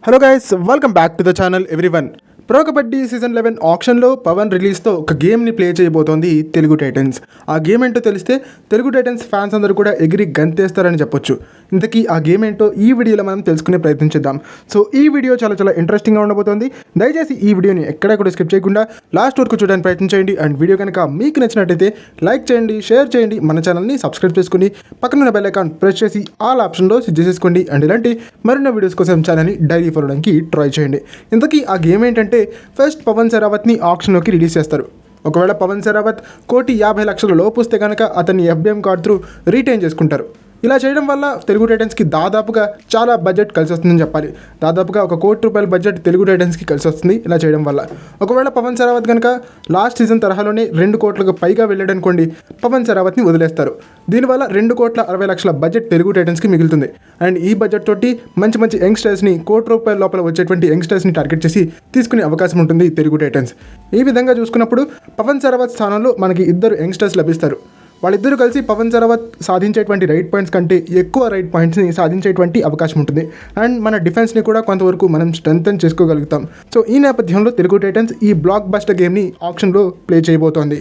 Hello guys, welcome back to the channel everyone. Pro kabaddi season 11 ఆక్షన్లో పవన్ రిలీజ్తో ఒక గేమ్ని ప్లే చేయబోతోంది తెలుగు టైటన్స్. ఆ గేమ్ ఏంటో తెలిస్తే తెలుగు టైటన్స్ ఫ్యాన్స్ అందరూ కూడా ఎగిరి గంతేస్తారని చెప్పొచ్చు. ఇంతకీ ఆ గేమ్ ఏంటో ఈ వీడియోలో మనం తెలుసుకునే ప్రయత్నించేద్దాం. సో ఈ వీడియో చాలా ఇంట్రెస్టింగ్గా ఉండబోతోంది. దయచేసి ఈ వీడియోని ఎక్కడా కూడా స్కిప్ చేయకుండా లాస్ట్ వరకు చూడడానికి ప్రయత్నించండి. అండ్ వీడియో కనుక మీకు నచ్చినట్టయితే లైక్ చేయండి, షేర్ చేయండి, మన ఛానల్ని సబ్స్క్రైబ్ చేసుకుని పక్కన బెల్ ఐకాన్ ప్రెస్ చేసి ఆల్ ఆప్షన్లో సెట్ చేసేసుకోండి. అండ్ ఇలాంటి మరిన్ని వీడియోస్ కోసం ఛానల్ని డైలీ ఫాలో అవడానికి ట్రై చేయండి. ఇంతకీ ఆ గేమ్ ఏంటంటే ఫస్ట్ పవన్ శరావత్ని ఆక్షన్లోకి రిలీజ్ చేస్తారు. ఒకవేళ పవన్ శరావత్ 1,50,00,000 లోపు వస్తే కనుక అతన్ని FBM కార్డ్ త్రూ రీటైన్ చేసుకుంటారు. ఇలా చేయడం వల్ల తెలుగు టైటన్స్కి దాదాపుగా చాలా బడ్జెట్ కలిసి వస్తుందని చెప్పాలి. దాదాపుగా ₹1 కోటి బడ్జెట్ తెలుగు టైటన్స్కి కలిసి వస్తుంది ఇలా చేయడం వల్ల. ఒకవేళ పవన్ శరావత్ కనుక లాస్ట్ సీజన్ తరహాలోనే 2 కోట్లకు పైగా వెళ్ళాడనుకోండి, పవన్ శరావత్ని వదిలేస్తారు. దీనివల్ల 2,60,00,000 బడ్జెట్ తెలుగు టైటన్స్కి మిగులుతుంది. అండ్ ఈ బడ్జెట్ తోటి మంచి యంగ్స్టర్స్ని ₹1 లోపల వచ్చేటువంటి యంగ్స్టర్స్ని టార్గెట్ చేసి తీసుకునే అవకాశం ఉంటుంది తెలుగు టైటన్స్. ఈ విధంగా చూసుకున్నప్పుడు పవన్ శరావత్ స్థానంలో మనకి 2 యంగ్స్టర్స్ లభిస్తారు. వాళ్ళిద్దరూ కలిసి పవన్ శరావత్ సాధించేటువంటి రైట్ పాయింట్స్ కంటే ఎక్కువ రైట్ పాయింట్స్ని సాధించేటువంటి అవకాశం ఉంటుంది. అండ్ మన డిఫెన్స్ని కూడా కొంతవరకు మనం స్ట్రెంథన్ చేసుకోగలుగుతాం. సో ఈ నేపథ్యంలో తెలుగు టైటన్స్ ఈ బ్లాక్ బస్టర్ గేమ్ని ఆక్షన్లో ప్లే చేయబోతోంది.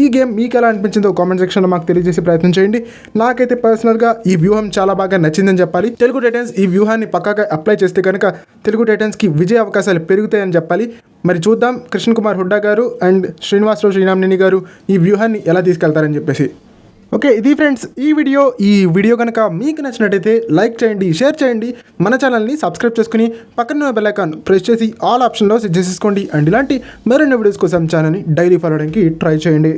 ఈ గేమ్ మీకు ఎలా అనిపించిందో కామెంట్ సెక్షన్లో మాకు తెలియజేసే ప్రయత్నం చేయండి. నాకైతే పర్సనల్గా ఈ వ్యూహం చాలా బాగా నచ్చిందని చెప్పాలి. తెలుగు టైటన్స్ ఈ వ్యూహాన్ని పక్కాగా అప్లై చేస్తే కనుక తెలుగు టైటన్స్కి విజయ అవకాశాలు పెరుగుతాయని చెప్పాలి. మరి చూద్దాం కృష్ణ కుమార్ హుడ్డా గారు అండ్ శ్రీనివాసరావు శ్రీరామనేని గారు ఈ వ్యూహాన్ని ఎలా తీసుకెళ్తారని చెప్పేసి. ఓకే, ఇది ఫ్రెండ్స్ ఈ వీడియో కనుక మీకు నచ్చినట్టయితే లైక్ చేయండి, షేర్ చేయండి, మన ఛానల్ని సబ్స్క్రైబ్ చేసుకుని పక్కన బెల్ ఐకాన్ ప్రెస్ చేసి ఆల్ ఆప్షన్లో సెట్ చేసేసుకోండి. అండ్ ఇలాంటి మరిన్ని వీడియోస్ కోసం ఛానల్ని డైలీ ఫాలో అవడానికి ట్రై చేయండి.